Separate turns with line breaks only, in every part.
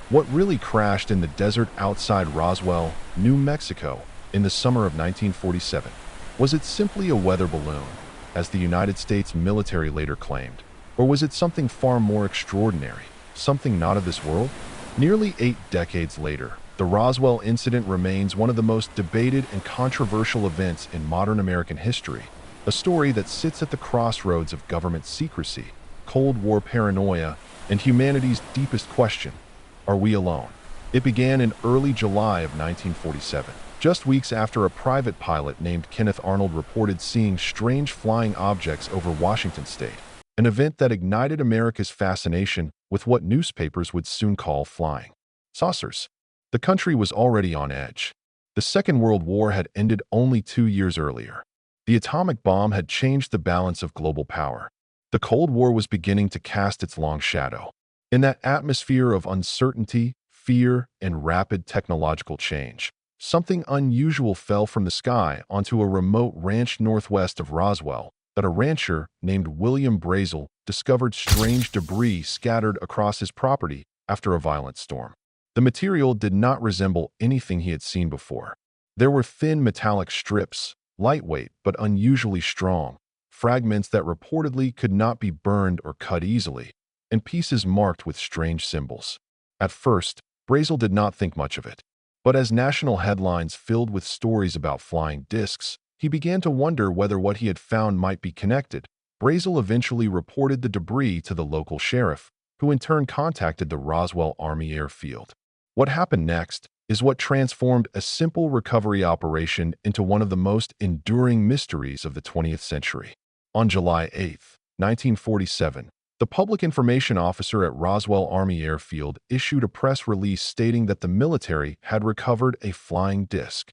What really crashed in the desert outside Roswell, New Mexico, in the summer of 1947? Was it simply a weather balloon, as the United States military later claimed? Or was it something far more extraordinary, something not of this world? Nearly 8 decades later, the Roswell incident remains one of the most debated and controversial events in modern American history, a story that sits at the crossroads of government secrecy, Cold War paranoia, and humanity's deepest question: are we alone? It began in early July of 1947, just weeks after a private pilot named Kenneth Arnold reported seeing strange flying objects over Washington state, an event that ignited America's fascination with what newspapers would soon call flying saucers. The country was already on edge. The Second World War had ended only 2 years earlier. The atomic bomb had changed the balance of global power. The Cold War was beginning to cast its long shadow. In that atmosphere of uncertainty, fear, and rapid technological change, something unusual fell from the sky onto a remote ranch northwest of Roswell that a rancher named William Brazel discovered strange debris scattered across his property after a violent storm. The material did not resemble anything he had seen before. There were thin metallic strips, lightweight but unusually strong, fragments that reportedly could not be burned or cut easily, and pieces marked with strange symbols. At first, Brazel did not think much of it. But as national headlines filled with stories about flying discs, he began to wonder whether what he had found might be connected. Brazel eventually reported the debris to the local sheriff, who in turn contacted the Roswell Army Airfield. What happened next is what transformed a simple recovery operation into one of the most enduring mysteries of the 20th century. On July 8, 1947, the public information officer at Roswell Army Airfield issued a press release stating that the military had recovered a flying disc.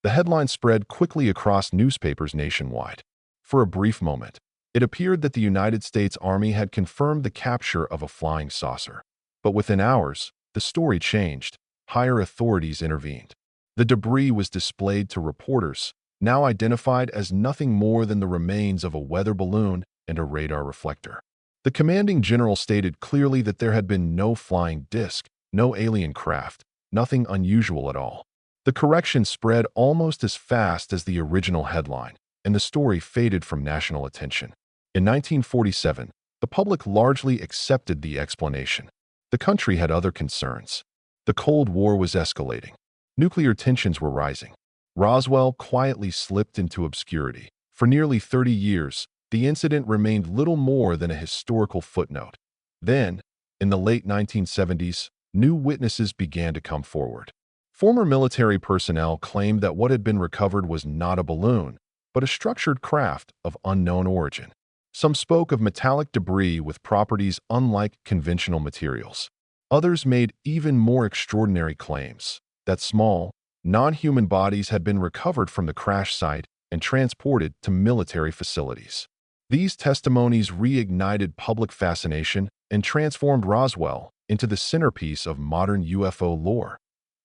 The headline spread quickly across newspapers nationwide. For a brief moment, it appeared that the United States Army had confirmed the capture of a flying saucer. But within hours, the story changed. Higher authorities intervened. The debris was displayed to reporters, now identified as nothing more than the remains of a weather balloon and a radar reflector. The commanding general stated clearly that there had been no flying disc, no alien craft, nothing unusual at all. The correction spread almost as fast as the original headline, and the story faded from national attention. In 1947, the public largely accepted the explanation. The country had other concerns. The Cold War was escalating. Nuclear tensions were rising. Roswell quietly slipped into obscurity. For nearly 30 years, the incident remained little more than a historical footnote. Then, in the late 1970s, new witnesses began to come forward. Former military personnel claimed that what had been recovered was not a balloon, but a structured craft of unknown origin. Some spoke of metallic debris with properties unlike conventional materials. Others made even more extraordinary claims that small, non-human bodies had been recovered from the crash site and transported to military facilities. These testimonies reignited public fascination and transformed Roswell into the centerpiece of modern UFO lore.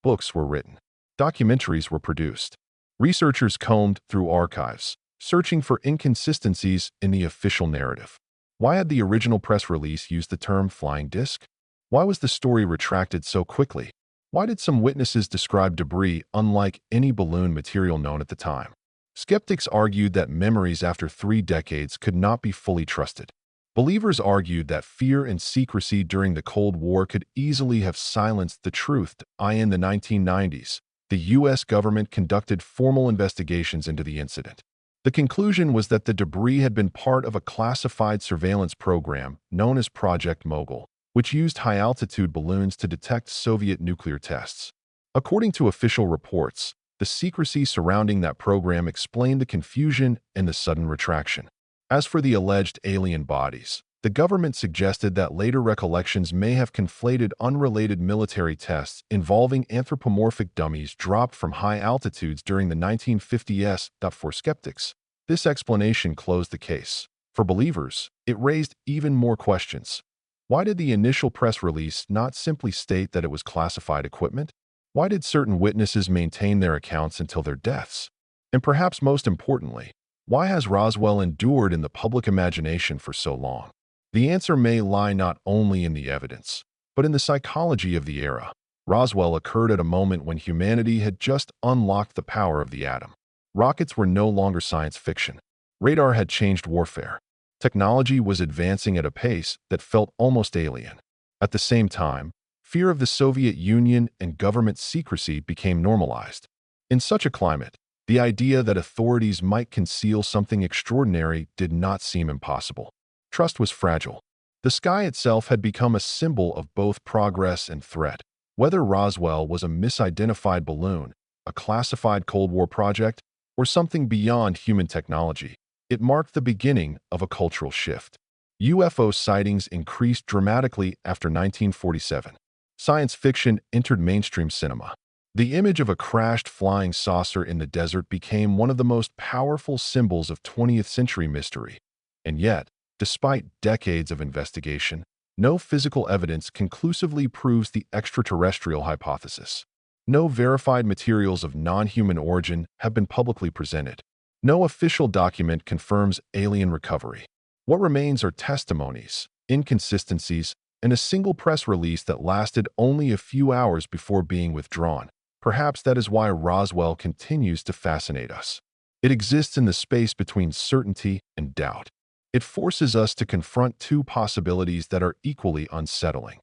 Books were written. Documentaries were produced. Researchers combed through archives, searching for inconsistencies in the official narrative. Why had the original press release used the term flying disc? Why was the story retracted so quickly? Why did some witnesses describe debris unlike any balloon material known at the time? Skeptics argued that memories after 3 decades could not be fully trusted. Believers argued that fear and secrecy during the Cold War could easily have silenced the truth. In the 1990s, the U.S. government conducted formal investigations into the incident. The conclusion was that the debris had been part of a classified surveillance program known as Project Mogul, which used high-altitude balloons to detect Soviet nuclear tests. According to official reports, the secrecy surrounding that program explained the confusion and the sudden retraction. As for the alleged alien bodies, the government suggested that later recollections may have conflated unrelated military tests involving anthropomorphic dummies dropped from high altitudes during the 1950s. For skeptics, this explanation closed the case. For believers, it raised even more questions. Why did the initial press release not simply state that it was classified equipment? Why did certain witnesses maintain their accounts until their deaths? And perhaps most importantly, why has Roswell endured in the public imagination for so long? The answer may lie not only in the evidence, But in the psychology of the era, Roswell occurred at a moment when humanity had just unlocked the power of the atom. Rockets were no longer science fiction. Radar had changed warfare. Technology was advancing at a pace that felt almost alien. At the same time, fear of the Soviet Union and government secrecy became normalized. In such a climate, the idea that authorities might conceal something extraordinary did not seem impossible. Trust was fragile. The sky itself had become a symbol of both progress and threat. Whether Roswell was a misidentified balloon, a classified Cold War project, or something beyond human technology, it marked the beginning of a cultural shift. UFO sightings increased dramatically after 1947. Science fiction entered mainstream cinema. The image of a crashed flying saucer in the desert became one of the most powerful symbols of 20th century mystery. And yet, despite decades of investigation, no physical evidence conclusively proves the extraterrestrial hypothesis. No verified materials of non-human origin have been publicly presented. No official document confirms alien recovery. What remains are testimonies, inconsistencies, and a single press release that lasted only a few hours before being withdrawn. Perhaps that is why Roswell continues to fascinate us. It exists in the space between certainty and doubt. It forces us to confront two possibilities that are equally unsettling.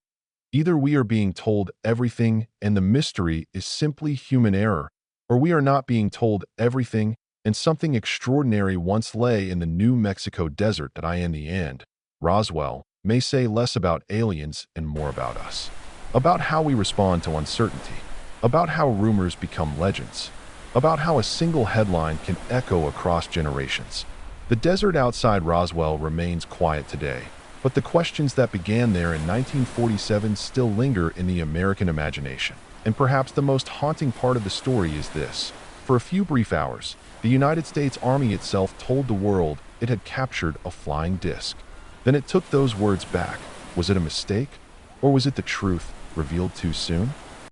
Either we are being told everything and the mystery is simply human error, or we are not being told everything and something extraordinary once lay in the New Mexico desert that in the end, Roswell may say less about aliens and more about us. About how we respond to uncertainty. About how rumors become legends. About how a single headline can echo across generations. The desert outside Roswell remains quiet today, but the questions that began there in 1947 still linger in the American imagination. And perhaps the most haunting part of the story is this. For a few brief hours, the United States Army itself told the world it had captured a flying disc. Then it took those words back. Was it a mistake? Or was it the truth revealed too soon?